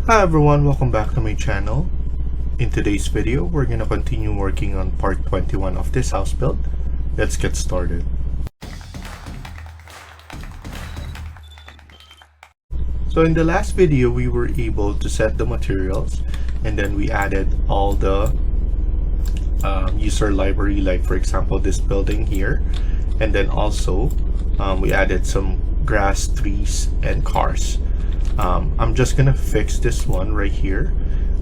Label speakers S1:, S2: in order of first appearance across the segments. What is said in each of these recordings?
S1: Hi everyone, welcome back to my channel. In today's video, we're going to continue working on part 21 of this house build. Let's get started. So in the last video, we were able to set the materials and then we added all the user library, like for example this building here, and then also we added some grass, trees, and cars. I'm just gonna fix this one right here.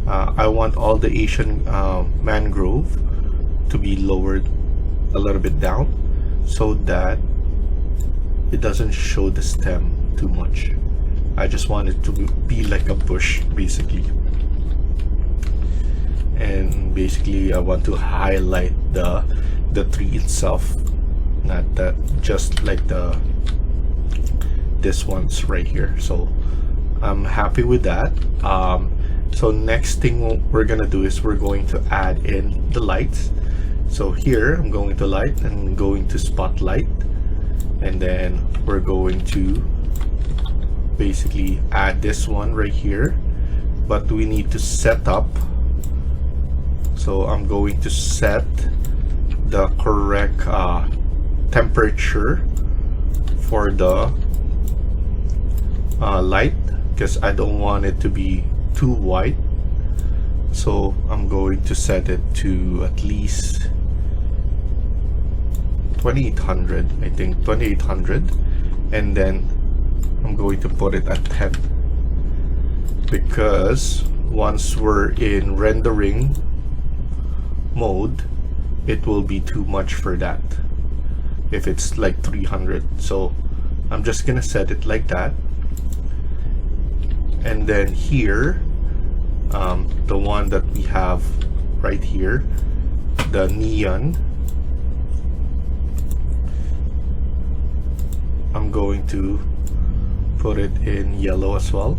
S1: I want all the Asian mangrove to be lowered a little bit down so that it doesn't show the stem too much. I just want it to be like a bush basically, and basically I want to highlight the tree itself, not that just like this one's right here. So I'm happy with that. So next thing we're gonna do is we're going to add in the lights. So here I'm going to light and going to spotlight, and then we're going to basically add this one right here, but we need to set up. So I'm going to set the correct temperature for the light, because I don't want it to be too white. So I'm going to set it to at least 2800, I think 2800, and then I'm going to put it at 10, because once we're in rendering mode it will be too much for that if it's like 300. So I'm just gonna set it like that. And then here, the one that we have right here, the neon, I'm going to put it in yellow as well,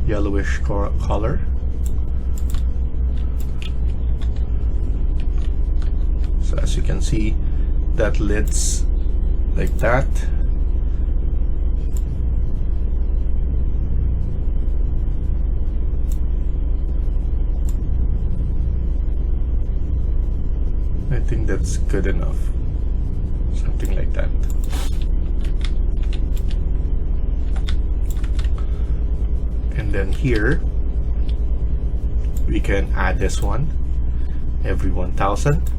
S1: yellowish color. So as you can see, that lights like that. I think that's good enough, something like that. And then here we can add this one every 1000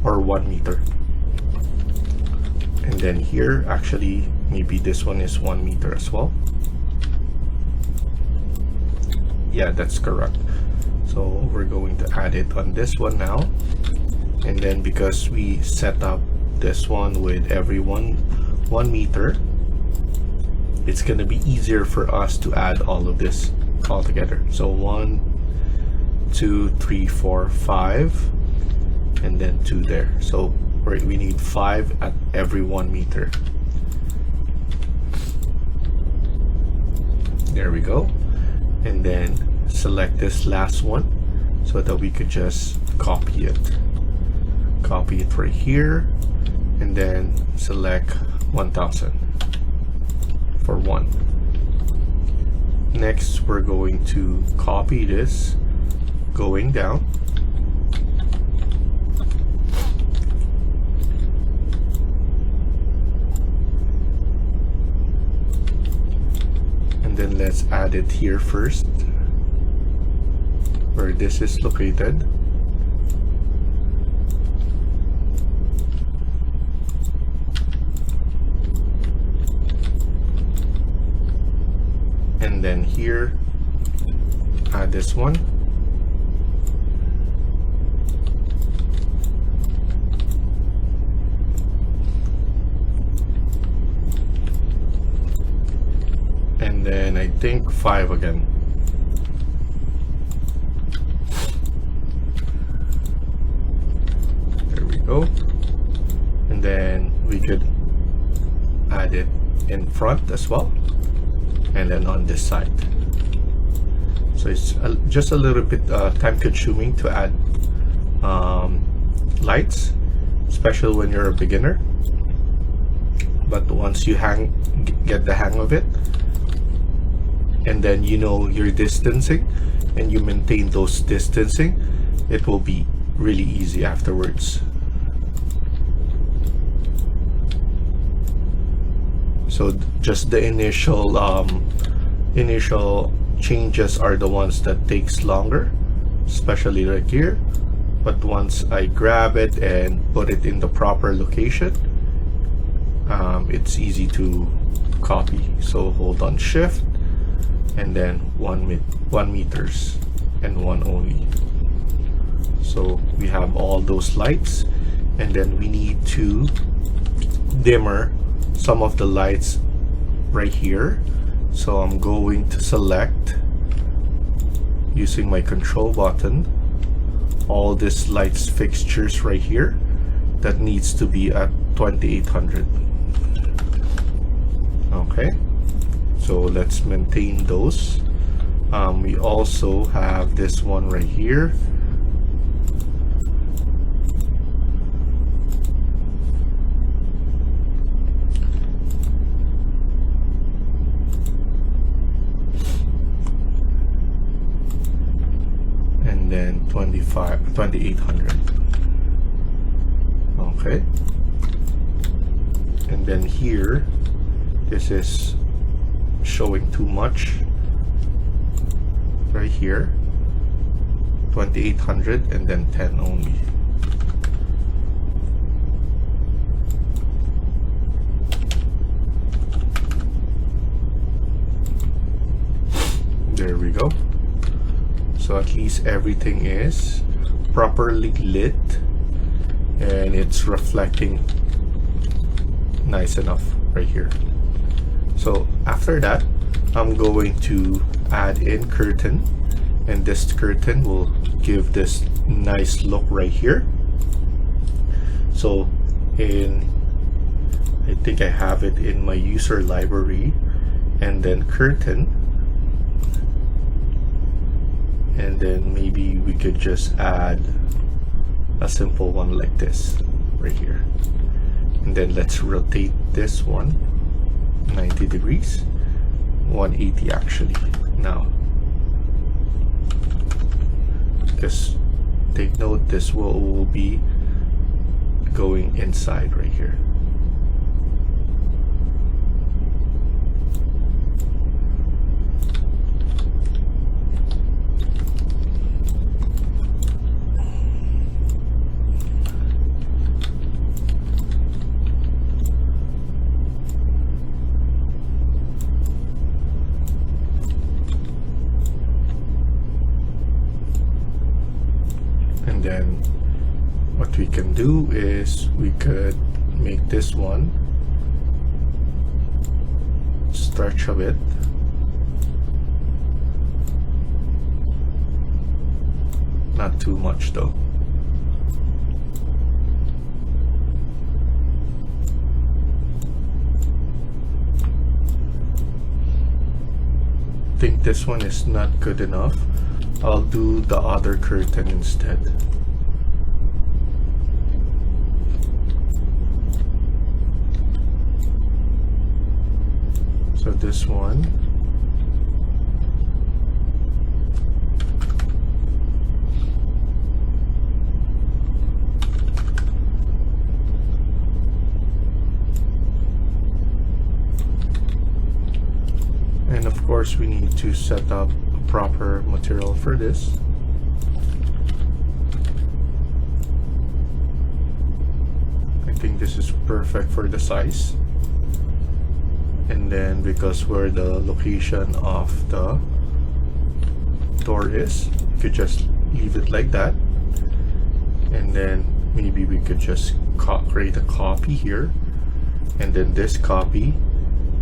S1: or 1 meter. And then here, actually maybe this one is 1 meter as well. Yeah, that's correct. So we're going to add it on this one now. And then because we set up this one with every 1 meter, it's gonna be easier for us to add all of this all together. So 1, 2, 3, 4, 5, and then 2 there. So we need 5 at every 1 meter. There we go. And then select this last one so that we could just copy it right here, and then select 1000 for 1. Next we're going to copy this going down, and then let's add it here first where this is located. And then here, add this one. And then I think 5 again. There we go. And then we could add it in front as well, and then on this side. So it's just a little bit time consuming to add lights, especially when you're a beginner, but once you get the hang of it, and then you know your distancing and you maintain those distancing, it will be really easy afterwards. So just the initial changes are the ones that takes longer, especially right here. But once I grab it and put it in the proper location, it's easy to copy. So hold on Shift and then 1 meters and 1 only. So we have all those lights, and then we need to dimmer some of the lights right here. So I'm going to select, using my control button, all these lights fixtures right here that needs to be at 2800. Okay, so let's maintain those. We also have this one right here. And then 2800. Okay, and then here, this is showing too much right here, 2800 and then 10 only. There we go. So at least everything is properly lit and it's reflecting nice enough right here. So after that, I'm going to add in curtain, and this curtain will give this nice look right here. So I think I have it in my user library, and then curtain, and then maybe we could just add a simple one like this right here, and then let's rotate this one 90 degrees, 180 actually. Now just take note, this will be going inside right here. And then what we can do is we could make this one stretch a bit. Not too much though. I think this one is not good enough. I'll do the other curtain instead. So this one, and of course we need to set up proper material for this. I think this is perfect for the size, and then because where the location of the door is, you could just leave it like that, and then maybe we could just create a copy here, and then this copy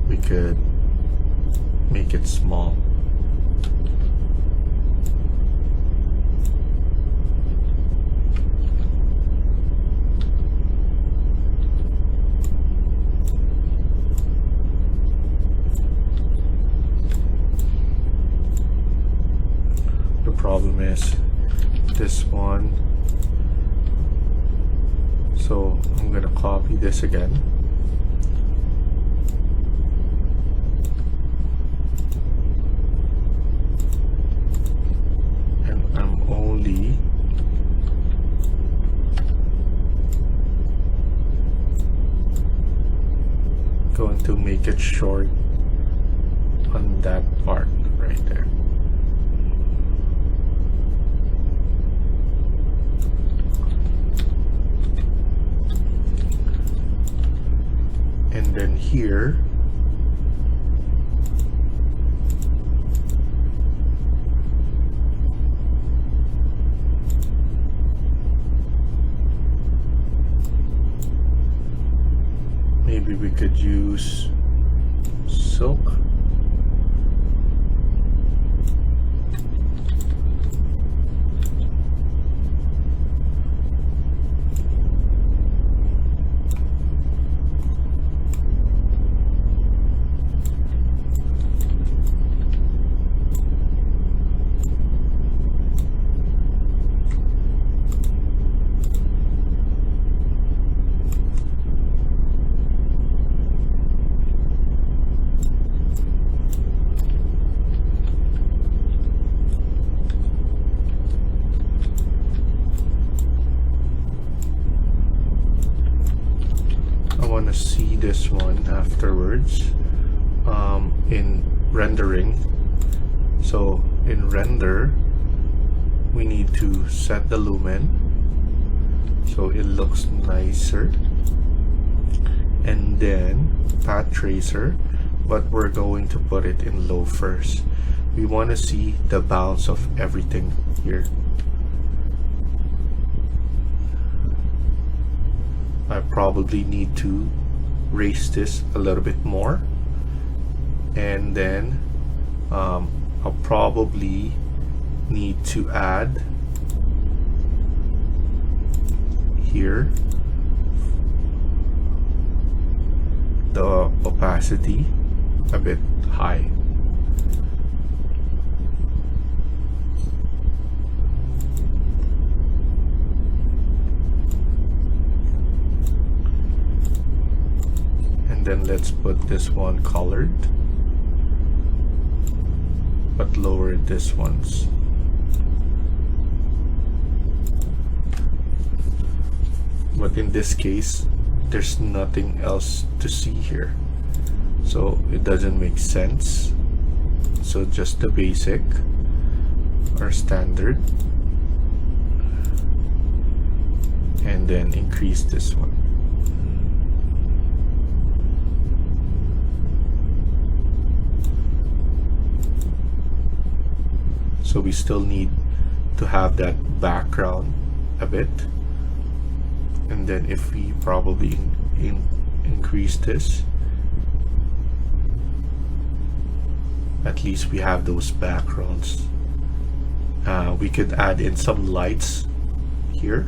S1: we could make it small. Problem is this one, so I'm gonna copy this again, short on that part right there. And then here, maybe we could use silk. See this one afterwards in rendering. So in render, we need to set the lumen so it looks nicer, and then path tracer, but we're going to put it in low first. We want to see the bounce of everything here. I probably need to raise this a little bit more, and then I'll probably need to add here the opacity a bit high. Then let's put this one colored, but lower this one's. But in this case, there's nothing else to see here, so it doesn't make sense. So just the basic or standard, and then increase this one. So we still need to have that background a bit, and then if we probably increase this, at least we have those backgrounds. We could add in some lights here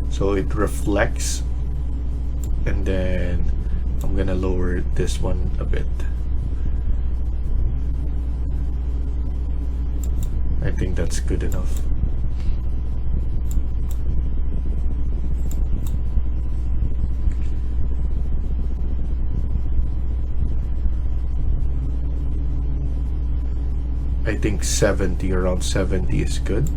S1: so it reflects, and then I'm gonna lower this one a bit. I think that's good enough. I think 70, around 70 is good.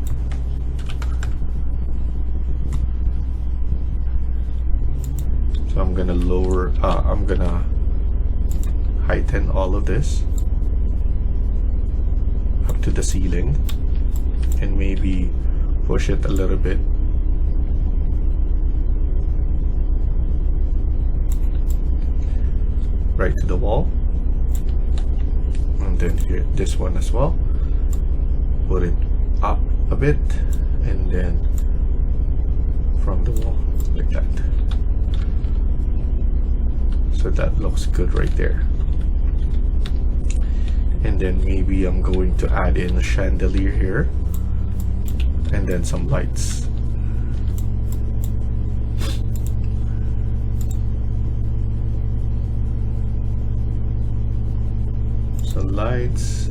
S1: So I'm gonna lower, I'm gonna heighten all of this up to the ceiling, and maybe push it a little bit. Right to the wall. And then here, this one as well. Put it up a bit, and then from the wall, like that. So that looks good right there. And then maybe I'm going to add in a chandelier here, and then some lights. So lights,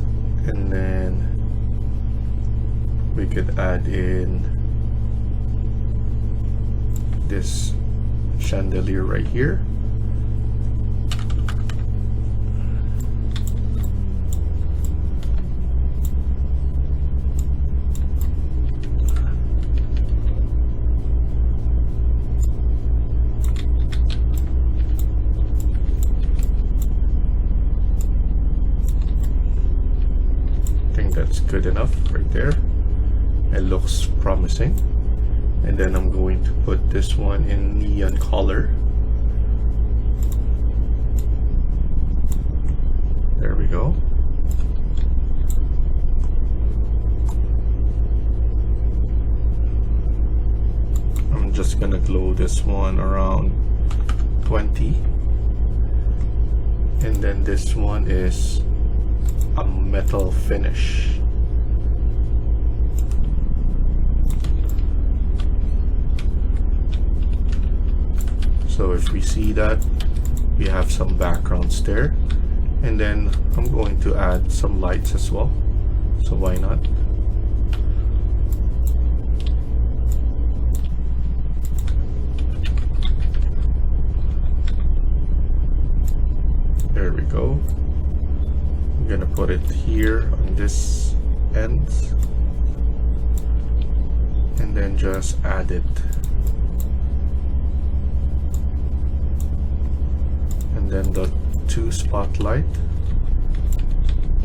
S1: and then we could add in this chandelier right here. that's good enough right there. It looks promising. And then I'm going to put this one in neon color. There we go. I'm just gonna glow this one around 20. And then this one is a metal finish. So if we see that, we have some backgrounds there. And then I'm going to add some lights as well. So why not? There we go. I'm gonna put it here on this end. And then just add it. And then the 2 spotlight,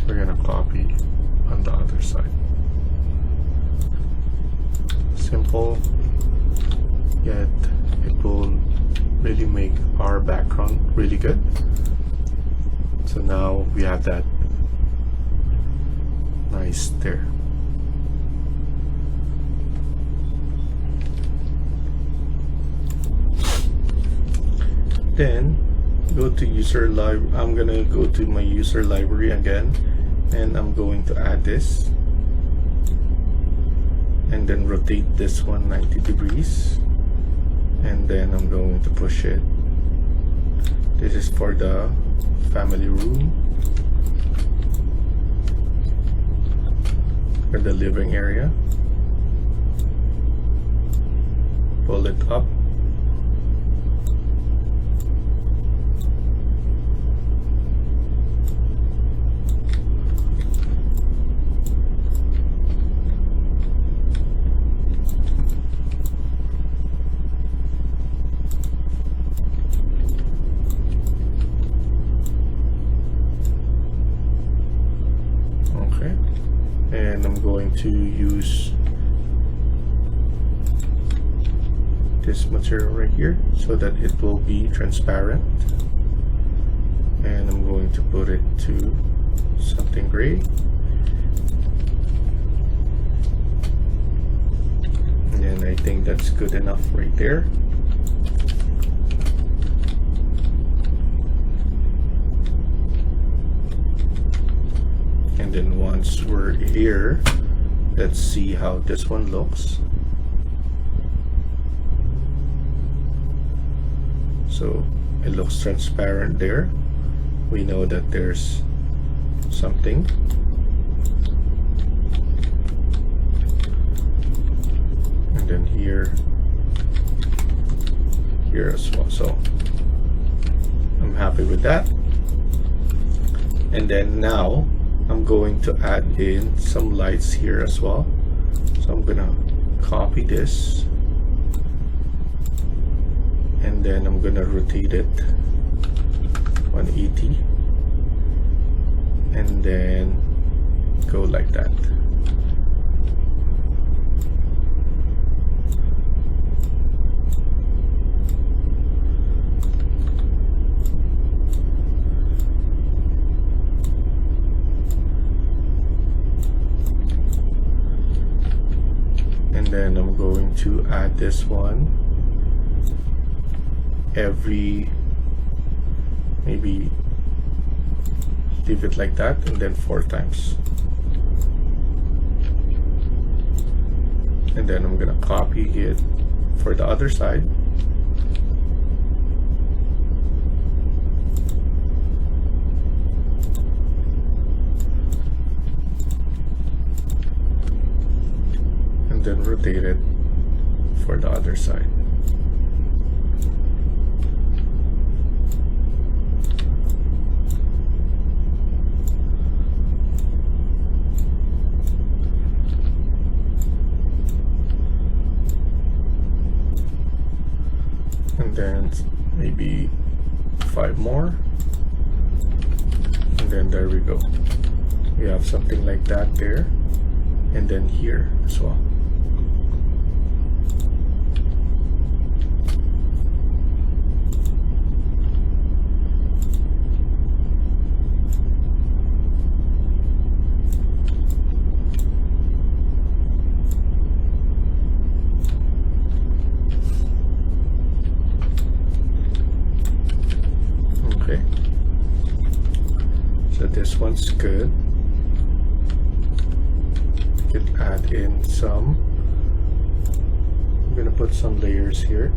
S1: we're gonna copy on the other side. Simple, yet it will really make our background really good. So now we have that nice there. Then go to user library. I'm gonna go to my user library again, and I'm going to add this, and then rotate this one 90 degrees, and then I'm going to push it. This is for the family room, for the living area. Pull it up. And I'm going to use this material right here so that it will be transparent, and I'm going to put it to something gray, and I think that's good enough right there. And then once we're here, let's see how this one looks. So it looks transparent there. We know that there's something. And then here as well. So I'm happy with that. And then now I'm going to add in some lights here as well. So I'm gonna copy this, and then I'm gonna rotate it 180, and then go like that. And then I'm going to add this one every, maybe leave it like that, and then 4 times. And then I'm gonna copy it for the other side. Then rotate it for the other side. And then maybe 5 more. And then there we go. We we have something like that there, and then here as well. Okay, so this one's good. We could add in some. I'm gonna put some layers here.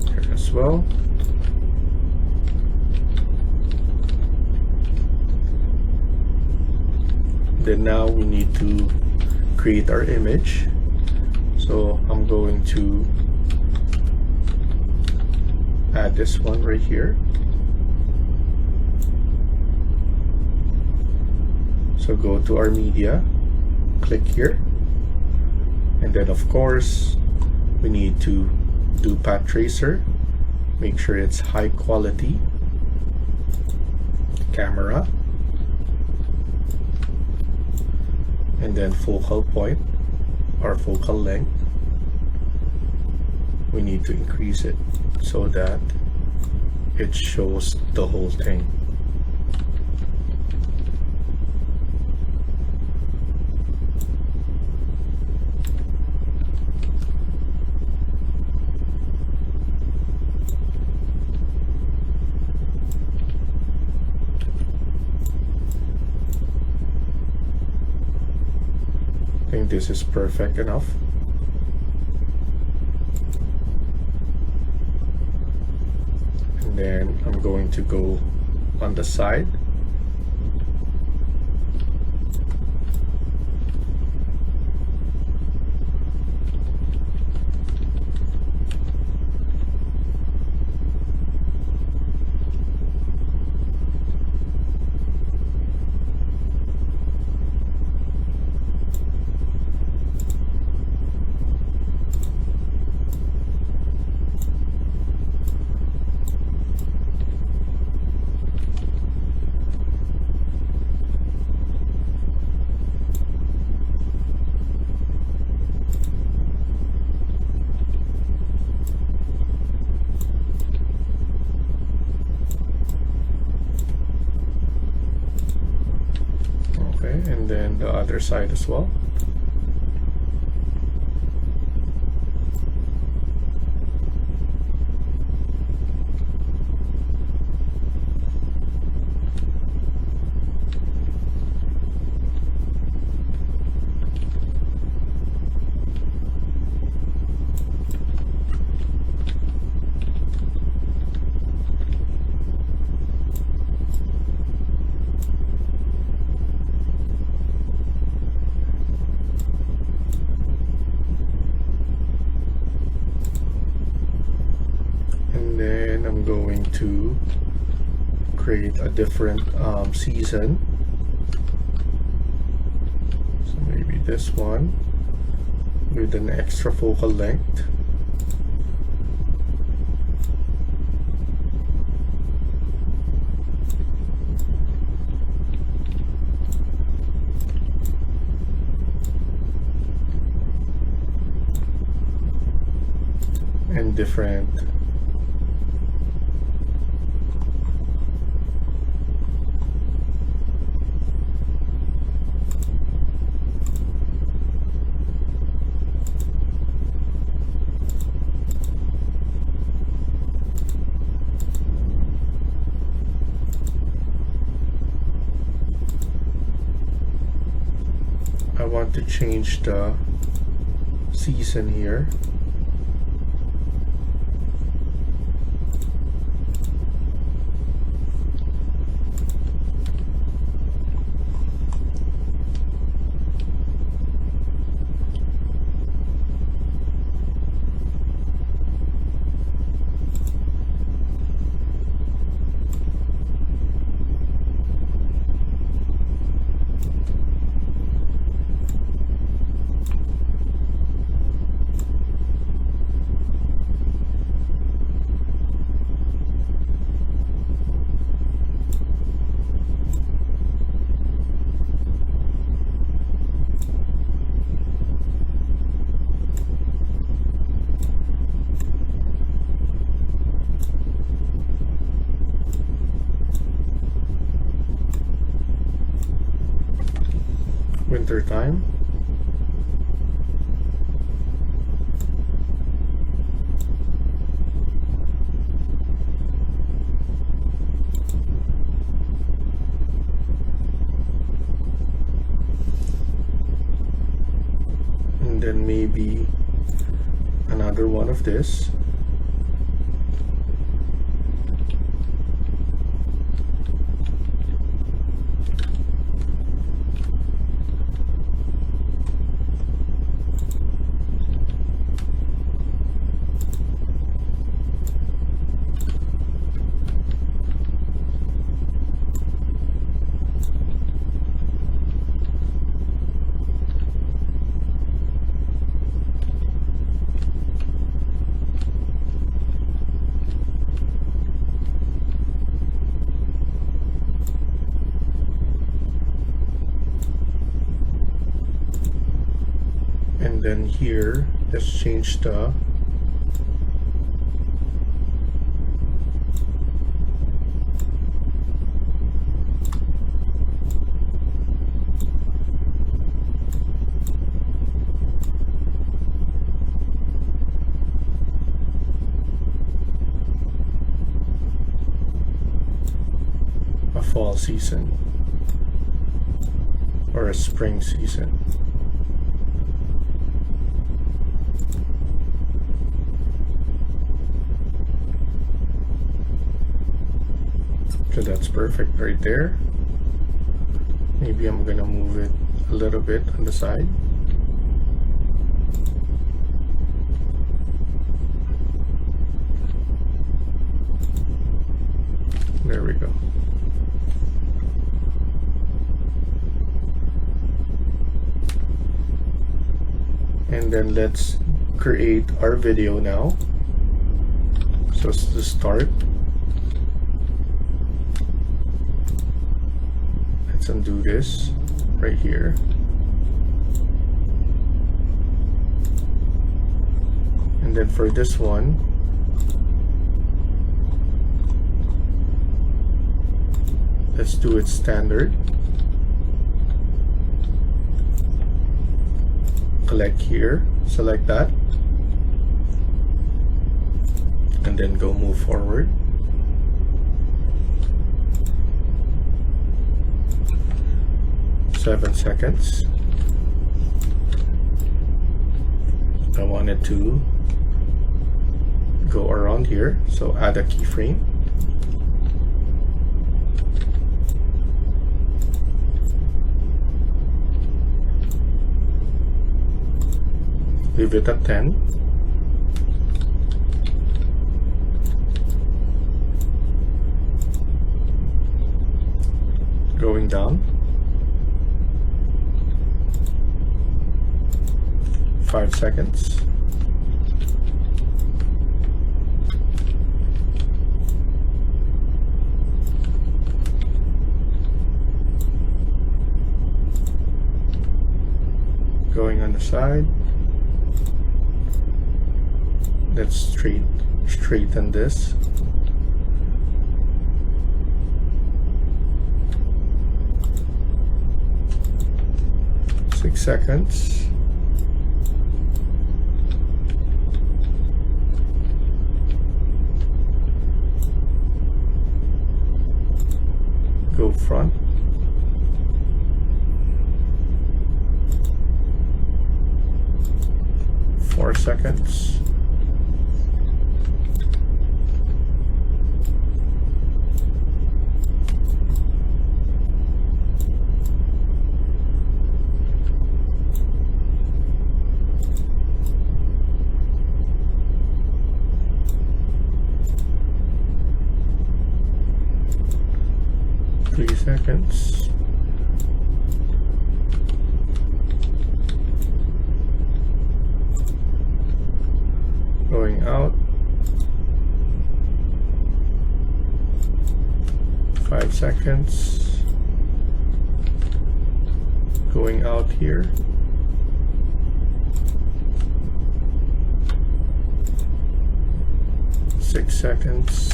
S1: Here as well. Then now we need to create our image. So I'm going to add this one right here. So go to our media, click here, and then of course we need to do path tracer. Make sure it's high quality, camera, and then focal point or focal length. We need to increase it so that it shows the whole thing. I think this is perfect enough. And then I'm going to go on the side. And then the other side as well. And then I'm going to create a different season. So maybe this one with an extra focal length. And different I want to change the season here. Enter time. And then maybe another one of this. And then here, let's change the a fall season or a spring season. So that's perfect right there. Maybe I'm gonna move it a little bit on the side. There we go. And then let's create our video now. So to start, let's undo this right here. And then for this one, let's do it standard. Click here, select that, and then go move forward. Seven seconds. I want it to go around here, so add a keyframe. Leave it at 10. Going down. 5 seconds. Going on the side. Let's straighten this. Six seconds. Go front. Four seconds. Seconds. Going out. 5 seconds. Going out here. 6 seconds.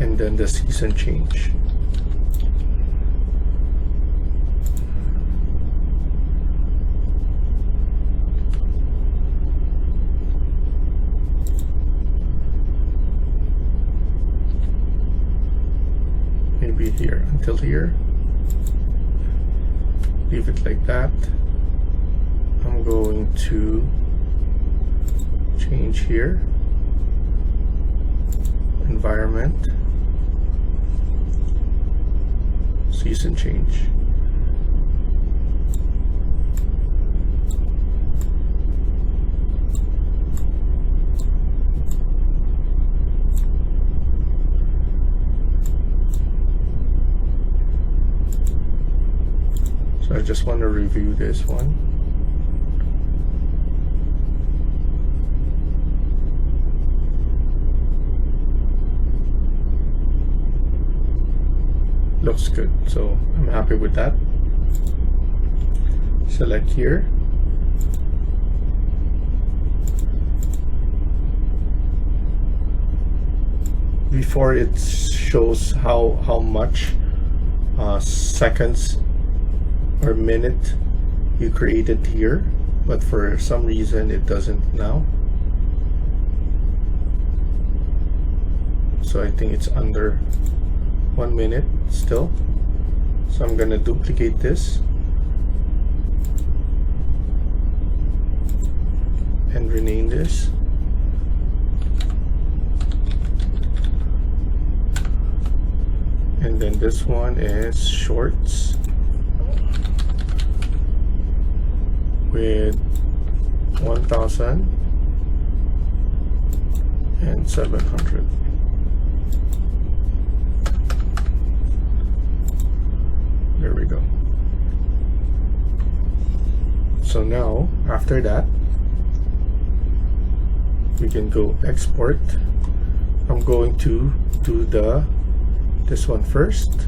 S1: And then the season change. Maybe here until here. Leave it like that. I'm going to change here. Environment. Season change. So I just want to review this one. Looks good, so I'm happy with that. Select here. Before it shows how much seconds or minute you created here, but for some reason it doesn't now. So I think it's under 1 minute still. So I'm gonna duplicate this and rename this. And then this one is shorts with 1,700. There we go. So now after that we can go export. I'm going to do this one first,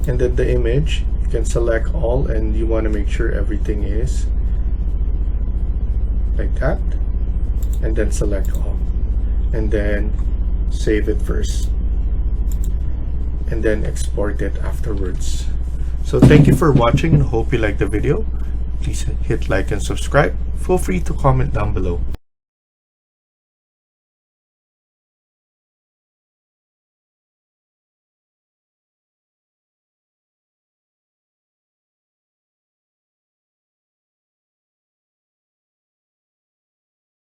S1: and then the image you can select all, and you want to make sure everything is like that, and then select all, and then save it first, and then export it afterwards. So thank you for watching and hope you liked the video. Please hit like and subscribe. Feel free to comment down below.